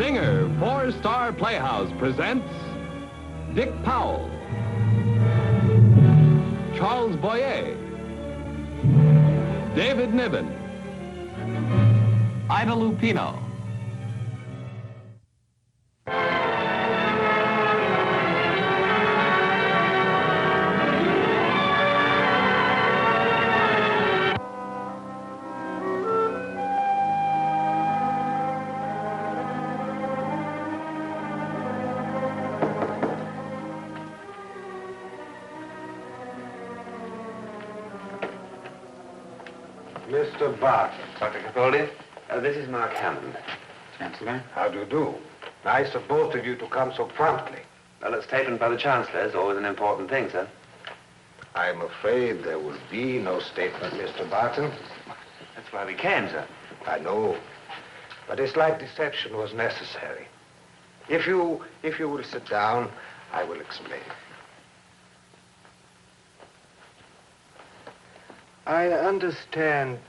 Singer, Star Playhouse presents Dick Powell, Charles Boyer, David Niven, Ida Lupino. Mr. Barton. Dr. Capaldi, this is Mark Hammond. Chancellor? How do you do? Nice of both of you to come so promptly. Well, a statement by the Chancellor is always an important thing, sir. I'm afraid there will be no statement, Mr. Barton. That's why we came, sir. I know. But a slight deception was necessary. If you will sit down, I will explain. I understand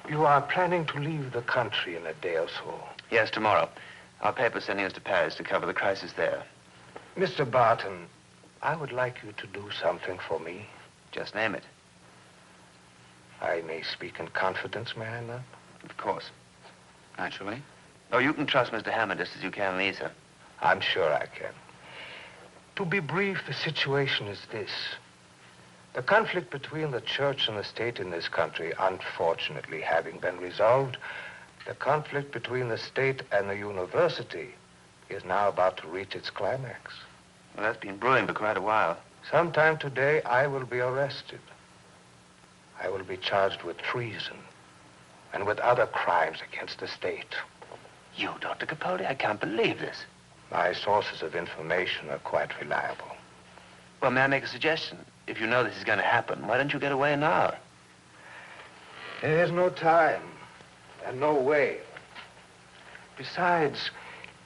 you are planning to leave the country in a day or so. Yes, tomorrow. Our paper's sending us to Paris to cover the crisis there. Mr. Barton, I would like you to do something for me. Just name it. I may speak in confidence, may I not? Of course. Naturally. Oh, you can trust Mr. Hammond just as you can me, sir. I'm sure I can. To be brief, the situation is this. The conflict between the church and the state in this country, unfortunately, having been resolved, the conflict between the state and the university is now about to reach its climax. Well, that's been brewing for quite a while. Sometime today, I will be arrested. I will be charged with treason and with other crimes against the state. You, Dr. Capaldi, I can't believe this. My sources of information are quite reliable. Well, may I make a suggestion? If you know this is going to happen, why don't you get away now? There's no time and no way. Besides,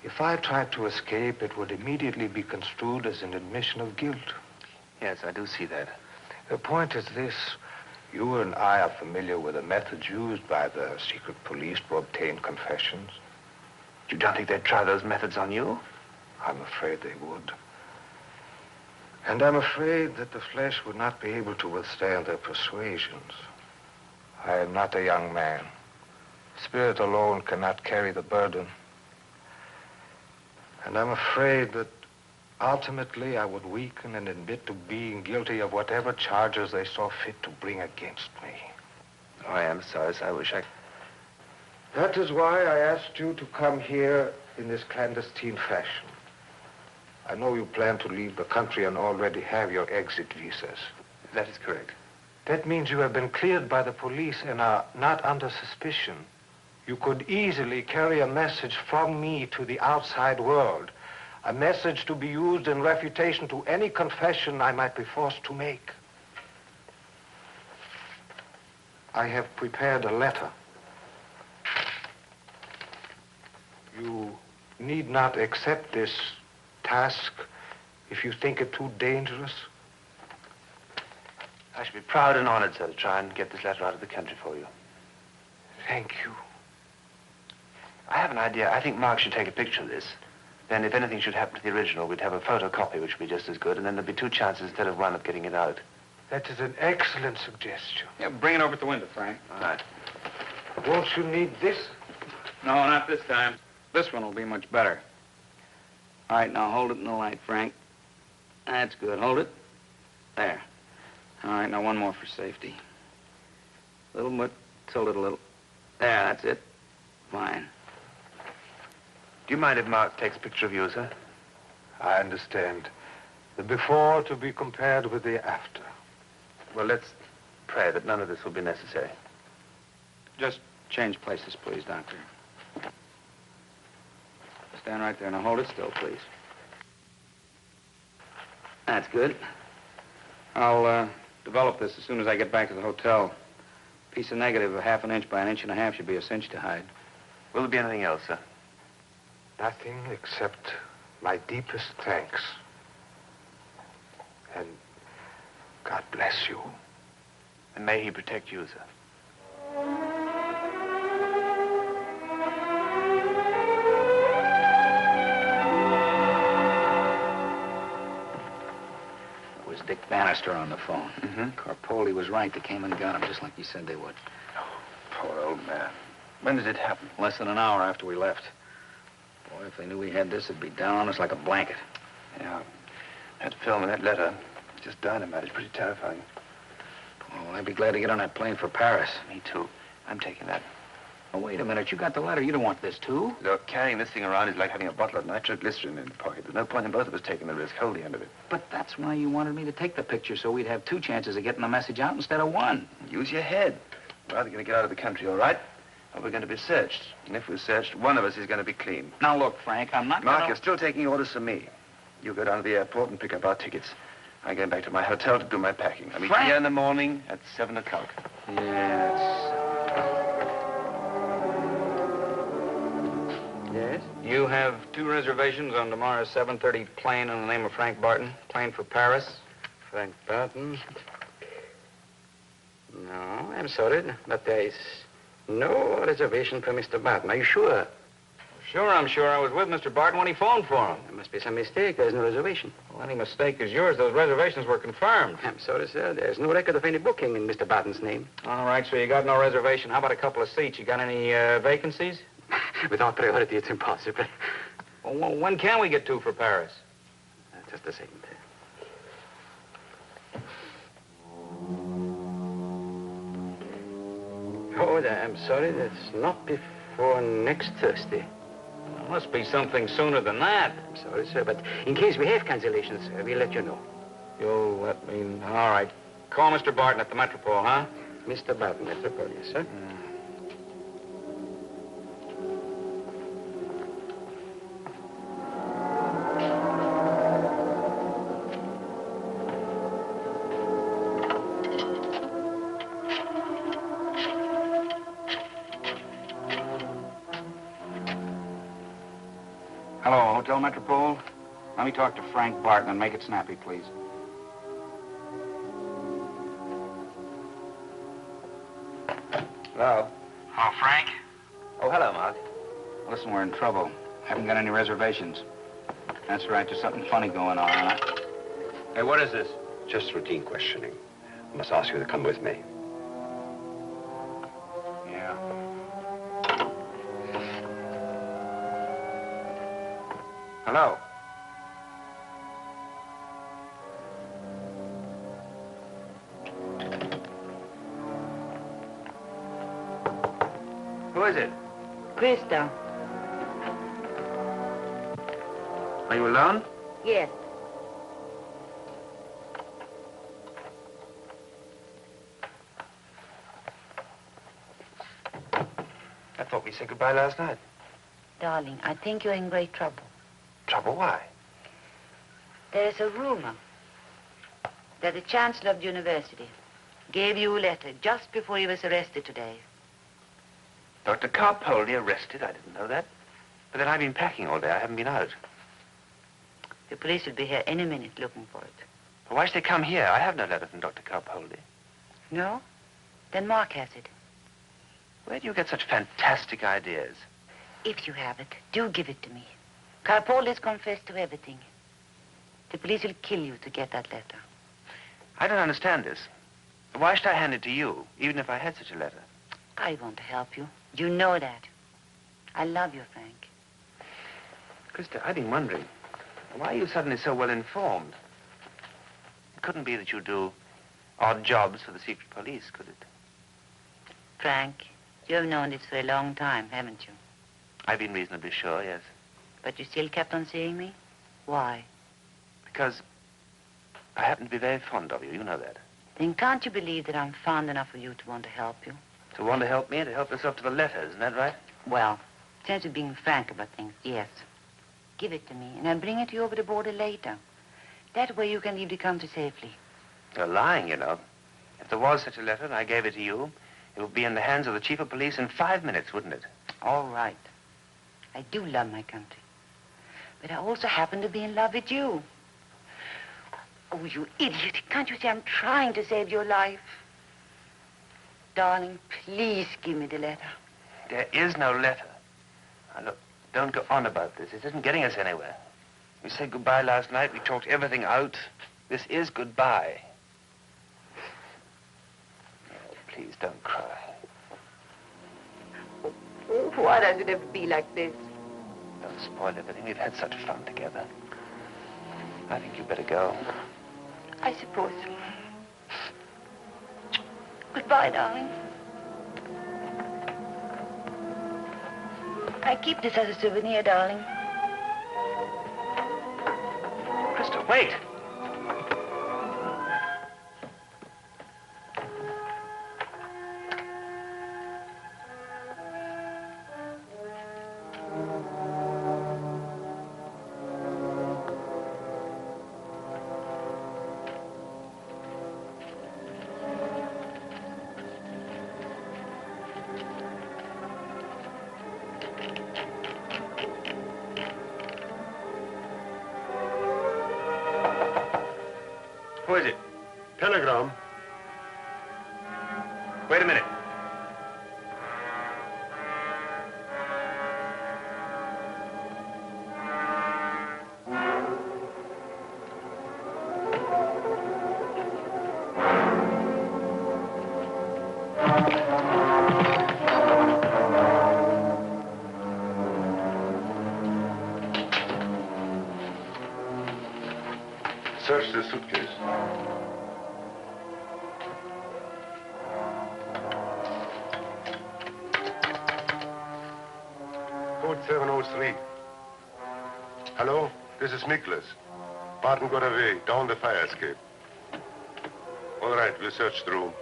if I tried to escape, it would immediately be construed as an admission of guilt. Yes, I do see that. The point is this. You and I are familiar with the methods used by the secret police to obtain confessions. You don't think they'd try those methods on you? I'm afraid they would. And I'm afraid that the flesh would not be able to withstand their persuasions. I am not a young man. Spirit alone cannot carry the burden. And I'm afraid that ultimately I would weaken and admit to being guilty of whatever charges they saw fit to bring against me. Oh, I am sorry, sir. I wish I... That is why I asked you to come here in this clandestine fashion. I know you plan to leave the country and already have your exit visas. That is correct. That means you have been cleared by the police and are not under suspicion. You could easily carry a message from me to the outside world, a message to be used in refutation to any confession I might be forced to make. I have prepared a letter. You need not accept this task if you think it too dangerous. I should be proud and honored, sir, to try and get this letter out of the country for you. Thank you. I have an idea. I think Mark should take a picture of this. Then if anything should happen to the original, we'd have a photocopy, which would be just as good, and then there'd be two chances instead of one of getting it out. That is an excellent suggestion. Yeah, bring it over at the window, Frank. All right. Won't you need this? No, not this time. This one will be much better. All right, now hold it in the light, Frank. That's good. Hold it. There. All right, now one more for safety. A little bit. Tilt it a little. There, that's it. Fine. Do you mind if Mark takes a picture of you, sir? I understand. The before to be compared with the after. Well, let's pray that none of this will be necessary. Just change places, please, Doctor. Stand right there. Now hold it still, please. That's good. I'll develop this as soon as I get back to the hotel. Piece of negative of 1/2 inch by 1.5 inches should be a cinch to hide. Will there be anything else, sir? Nothing except my deepest thanks. And God bless you. And may he protect you, sir. Bannister on the phone. Carpoli was right. They came and got him just like you said they would. Poor old man. When did it happen? Less than an hour after we left. Boy, if they knew we had this, it'd be down on us like a blanket. Yeah. That film and that letter, just dynamite. It's pretty terrifying. Oh, I'd be glad to get on that plane for Paris. Me too. I'm taking that. Oh, wait a minute. You got the letter. You don't want this, too? Look, carrying this thing around is like having a bottle of nitroglycerin in the pocket. There's no point in both of us taking the risk. Hold the end of it. But that's why you wanted me to take the picture, so we'd have 2 chances of getting the message out instead of 1. Use your head. We're either going to get out of the country, all right? Or we're going to be searched. And if we're searched, one of us is going to be clean. Now, look, Frank, I'm not Mark, you're still taking orders from me. You go down to the airport and pick up our tickets. I'm going back to my hotel to do my packing. I'll meet you here in the morning at 7 o'clock. Yes. Yes? You have 2 reservations on tomorrow's 7:30 plane in the name of Frank Barton. Plane for Paris. Frank Barton? No, I'm sorry, but there is no reservation for Mr. Barton. Are you sure? Sure, I'm sure. I was with Mr. Barton when he phoned for him. There must be some mistake. There's no reservation. Well, any mistake is yours. Those reservations were confirmed. I'm sorry, sir. There's no record of any booking in Mr. Barton's name. All right, so you got no reservation. How about a couple of seats? You got any vacancies? Without priority, it's impossible. Well, when can we get 2 for Paris? Just a second. Oh, I'm sorry. That's not before next Thursday. There must be something sooner than that. I'm sorry, sir, but in case we have cancellations, we'll let you know. You'll let me... All right. Call Mr. Barton at the Metropole, huh? Mr. Barton, Metropole, yes, sir. Hello, Hotel Metropole. Let me talk to Frank Barton and make it snappy, please. Hello? Oh, Frank? Oh, hello, Mark. Listen, we're in trouble. Haven't got any reservations. That's right. There's something funny going on, huh? Hey, what is this? Just routine questioning. I must ask you to come with me. Yeah. Hello? Who is it? Krista. Are you alone? Yes. I thought we said goodbye last night. Darling, I think you're in great trouble. Trouble? Why? There's a rumor that the Chancellor of the University gave you a letter just before he was arrested today. Dr. Carpoldi arrested? I didn't know that. But then I've been packing all day. I haven't been out. The police will be here any minute looking for it. Well, why should they come here? I have no letter from Dr. Carpoldi. No? Then Mark has it. Where do you get such fantastic ideas? If you have it, do give it to me. Carpoldi's confessed to everything. The police will kill you to get that letter. I don't understand this. Why should I hand it to you, even if I had such a letter? I want to help you. You know that. I love you, Frank. Krista, I've been wondering, why are you suddenly so well informed? It couldn't be that you do odd jobs for the secret police, could it? Frank, you have known this for a long time, haven't you? I've been reasonably sure, yes. But you still kept on seeing me? Why? Because I happen to be very fond of you. You know that. Then can't you believe that I'm fond enough of you to want to help you? To want to help me and to help yourself to the letter, isn't that right? Well, since you're being frank about things, yes. Give it to me, and I'll bring it to you over the border later. That way you can leave the country safely. You're lying, you know. If there was such a letter and I gave it to you, it would be in the hands of the chief of police in 5 minutes, wouldn't it? All right. I do love my country. But I also happen to be in love with you. Oh, you idiot. Can't you see I'm trying to save your life? Darling, please give me the letter. There is no letter. Now, look, don't go on about this. It isn't getting us anywhere. We said goodbye last night. We talked everything out. This is goodbye. Oh, please don't cry. Why does it have to be like this? Don't spoil everything. We've had such fun together. I think you'd better go. I suppose so. Goodbye, darling. I keep this as a souvenir, darling. Krista, wait. Who is it? Telegram. Wait a minute. Search the suitcase. Code 703. Hello? This is Miklas. Barton got away, down the fire escape. All right, we'll search the room.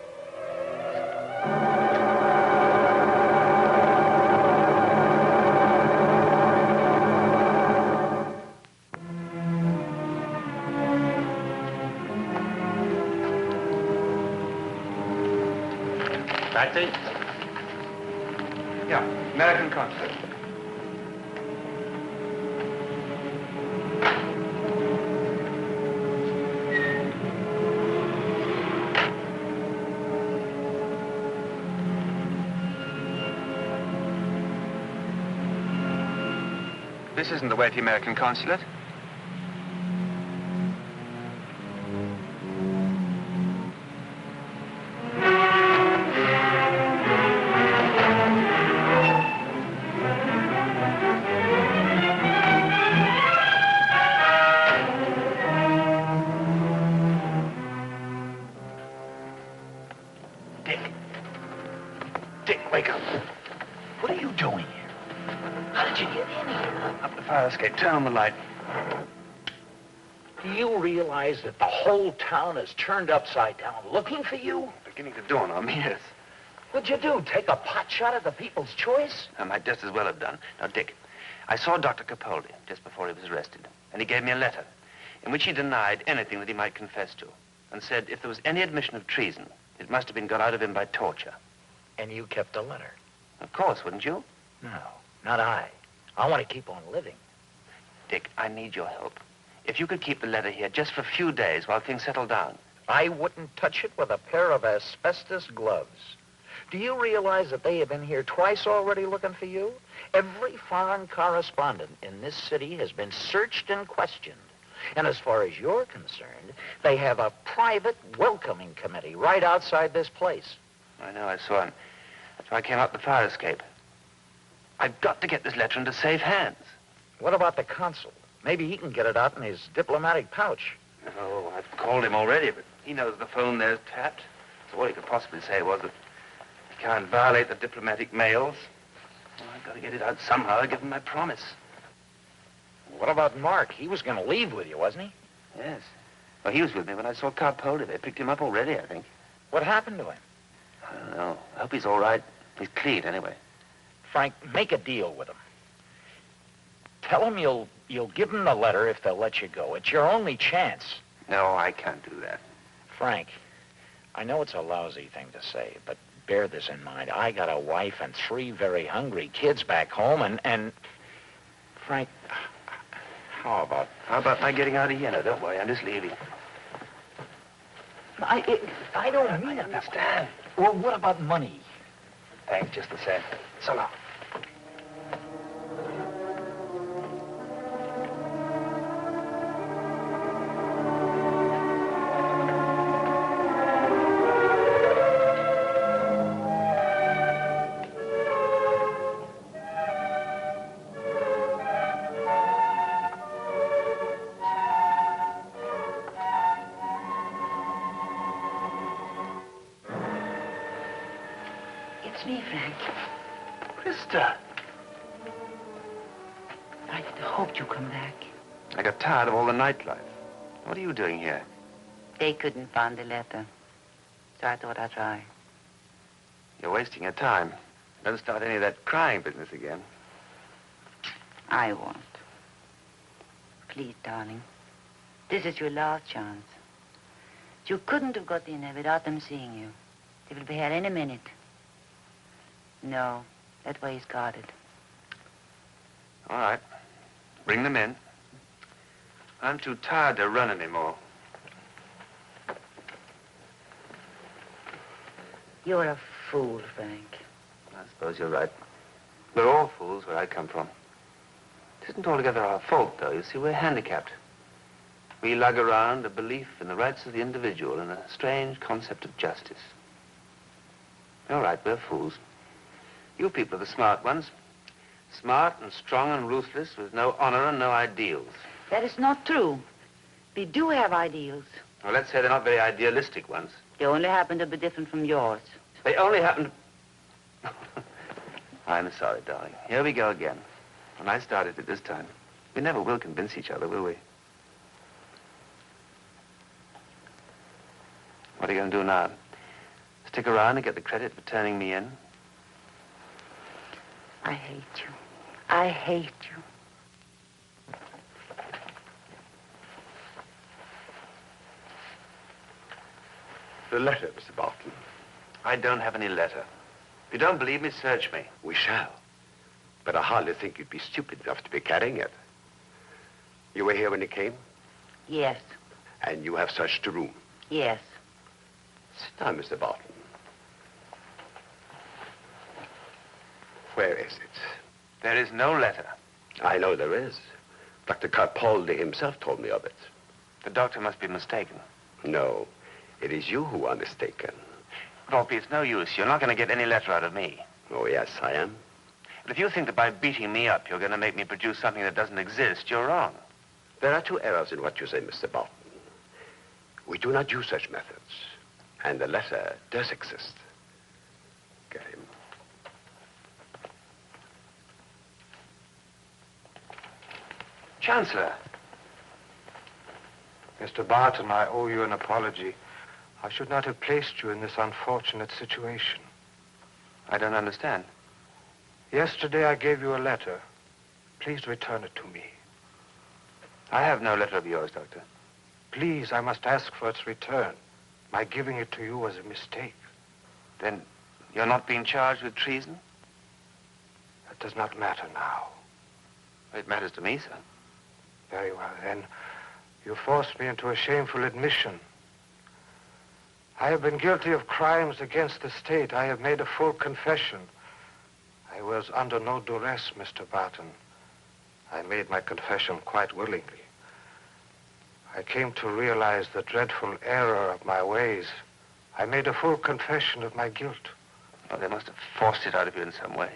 Taxi? Yeah, American consulate. This isn't the way to the American consulate. Dick, wake up. What are you doing here? How did you get in here? Up the fire escape. Turn on the light. Do you realize that the whole town is turned upside down looking for you? Beginning to dawn on me, yes. What'd you do, take a pot shot at the People's Choice? I might just as well have done. Now, Dick, I saw Dr. Capaldi just before he was arrested, and he gave me a letter in which he denied anything that he might confess to, and said if there was any admission of treason, it must have been got out of him by torture. And you kept a letter? Of course, wouldn't you? No, not I. I want to keep on living. Dick, I need your help. If you could keep the letter here just for a few days while things settle down. I wouldn't touch it with a pair of asbestos gloves. Do you realize that they have been here twice already looking for you? Every foreign correspondent in this city has been searched and questioned. And as far as you're concerned, they have a private welcoming committee right outside this place. I know, I saw him. That's why I came up the fire escape. I've got to get this letter into safe hands. What about the consul? Maybe he can get it out in his diplomatic pouch. Oh, I've called him already, but he knows the phone there's tapped. So all he could possibly say was that he can't violate the diplomatic mails. Well, I've got to get it out somehow. I give him my promise. What about Mark? He was going to leave with you, wasn't he? Yes. Well, he was with me when I saw Carpoli. They picked him up already, I think. What happened to him? I don't know. I hope he's all right. He's clean, anyway. Frank, make a deal with him. Tell him you'll give him the letter if they'll let you go. It's your only chance. No, I can't do that. Frank, I know it's a lousy thing to say, but bear this in mind. I got a wife and 3 very hungry kids back home, and Frank, how about my getting out of here? No, don't worry. I'm just leaving. I don't mean it that way. Well, what about money? Thanks, just the same. So long. It's me, Frank. Krista. I had hoped you'd come back. I got tired of all the nightlife. What are you doing here? They couldn't find the letter, so I thought I'd try. You're wasting your time. Don't start any of that crying business again. I won't. Please, darling. This is your last chance. You couldn't have got in there without them seeing you. They will be here any minute. No, that way he's guarded. All right. Bring them in. I'm too tired to run anymore. You're a fool, Frank. I suppose you're right. We're all fools where I come from. It isn't altogether our fault, though. You see, we're handicapped. We lug around a belief in the rights of the individual and a strange concept of justice. You're right, we're fools. You people are the smart ones. Smart and strong and ruthless with no honor and no ideals. That is not true. We do have ideals. Well, let's say they're not very idealistic ones. They only happen to be different from yours. They only happen to... I'm sorry, darling. Here we go again. When I started it this time, we never will convince each other, will we? What are you going to do now? Stick around and get the credit for turning me in? I hate you. I hate you. The letter, Mr. Barton. I don't have any letter. If you don't believe me, search me. We shall. But I hardly think you'd be stupid enough to be carrying it. You were here when it came? Yes. And you have searched the room? Yes. Sit down, Mr. Barton. Where is it? There is no letter. I know there is. Dr. Capaldi himself told me of it. The doctor must be mistaken. No, it is you who are mistaken. Thorpe, it's no use. You're not going to get any letter out of me. Oh, yes, I am. But if you think that by beating me up, you're going to make me produce something that doesn't exist, you're wrong. There are two errors in what you say, Mr. Barton. We do not use such methods. And the letter does exist. Get him. Chancellor. Mr. Barton, I owe you an apology. I should not have placed you in this unfortunate situation. I don't understand. Yesterday I gave you a letter. Please return it to me. I have no letter of yours, Doctor. Please, I must ask for its return. My giving it to you was a mistake. Then you're not being charged with treason? That does not matter now. It matters to me, sir. Very well, then. You forced me into a shameful admission. I have been guilty of crimes against the state. I have made a full confession. I was under no duress, Mr. Barton. I made my confession quite willingly. I came to realize the dreadful error of my ways. I made a full confession of my guilt. Oh, they must have forced it out of you in some way.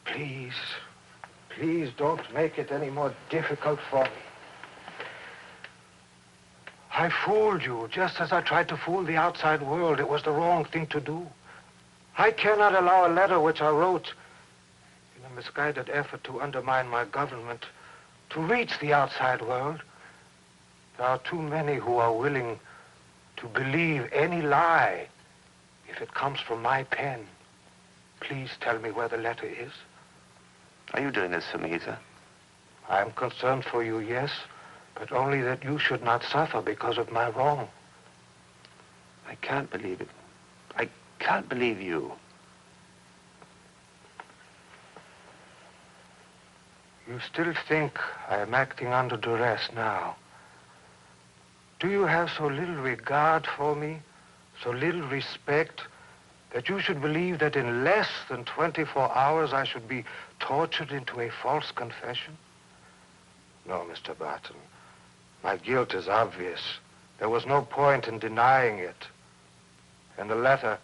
Please, please don't make it any more difficult for me. I fooled you just as I tried to fool the outside world. It was the wrong thing to do. I cannot allow a letter which I wrote in a misguided effort to undermine my government to reach the outside world. There are too many who are willing to believe any lie if it comes from my pen. Please tell me where the letter is. Are you doing this for me, sir? I am concerned for you, yes, but only that you should not suffer because of my wrong. I can't believe it. I can't believe you. You still think I am acting under duress now. Do you have so little regard for me, so little respect, that you should believe that in less than 24 hours I should be tortured into a false confession? No, Mr. Barton. My guilt is obvious. There was no point in denying it. And the letter,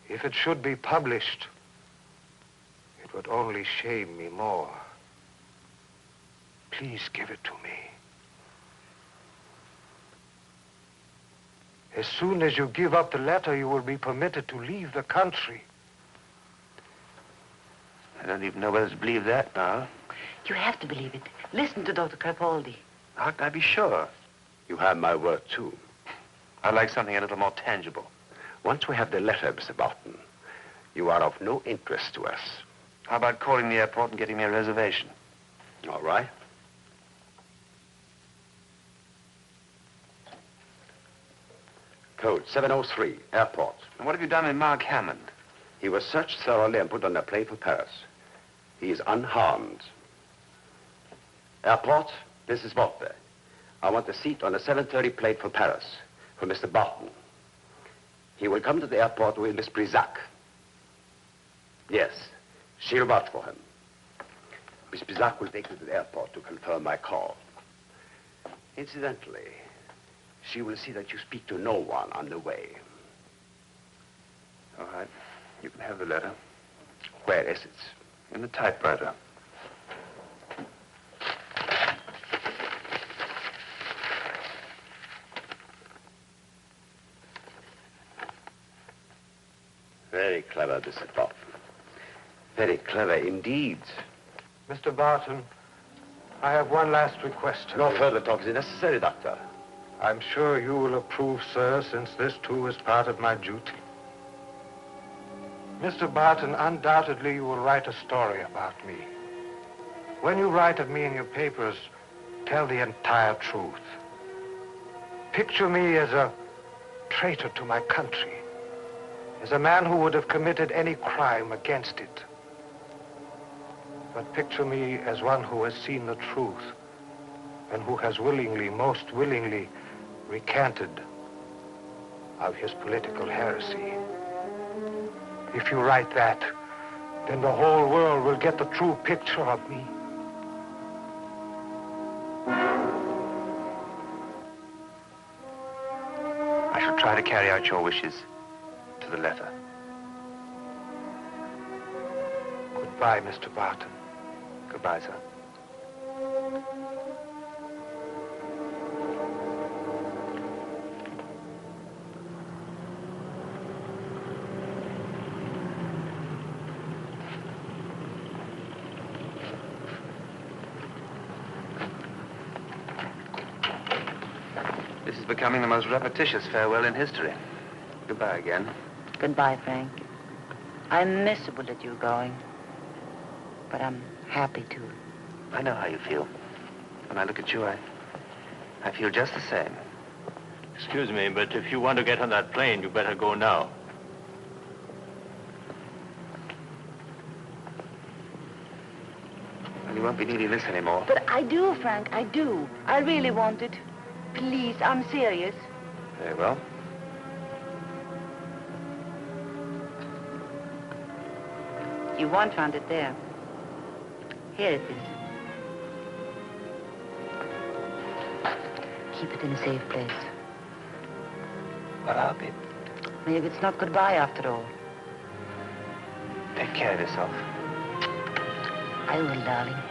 if it should be published, it would only shame me more. Please give it to me. As soon as you give up the letter, you will be permitted to leave the country. I don't even know whether to believe that now. You have to believe it. Listen to Dr. Capaldi. How can I be sure? You have my word, too. I'd like something a little more tangible. Once we have the letter, Mr. Barton, you are of no interest to us. How about calling the airport and getting me a reservation? All right. Code 703, airport. And what have you done with Mark Hammond? He was searched thoroughly and put on a plane for Paris. He is unharmed. Airport, this is Volpe. I want a seat on a 7:30 plane for Paris, for Mr. Barton. He will come to the airport with Miss Brisac. Yes, she'll vouch for him. Miss Brisac will take you to the airport to confirm my call. Incidentally, she will see that you speak to no one on the way. All right. You can have the letter. Where is it? In the typewriter. Very clever, Mr. Barton. Very clever indeed. Mr. Barton, I have one last request. No further talk is necessary, Doctor. I'm sure you will approve, sir, since this, too, is part of my duty. Mr. Barton, undoubtedly you will write a story about me. When you write of me in your papers, tell the entire truth. Picture me as a traitor to my country, as a man who would have committed any crime against it. But picture me as one who has seen the truth and who has willingly, most willingly, recanted of his political heresy. If you write that, then the whole world will get the true picture of me. I shall try to carry out your wishes to the letter. Goodbye, Mr. Barton. Goodbye, sir. This is becoming the most repetitious farewell in history. Goodbye again. Goodbye, Frank. I'm miserable that you're going, but I'm happy to. I know how you feel. When I look at you, I feel just the same. Excuse me, but if you want to get on that plane, you better go now. Well, you won't be needing this anymore. But I do, Frank, I do. I really want it. Please, I'm serious. Very well. You won't find it there. Here it is. Keep it in a safe place. Well, I'll be... Maybe it's not goodbye after all. Take care of yourself. I will, darling.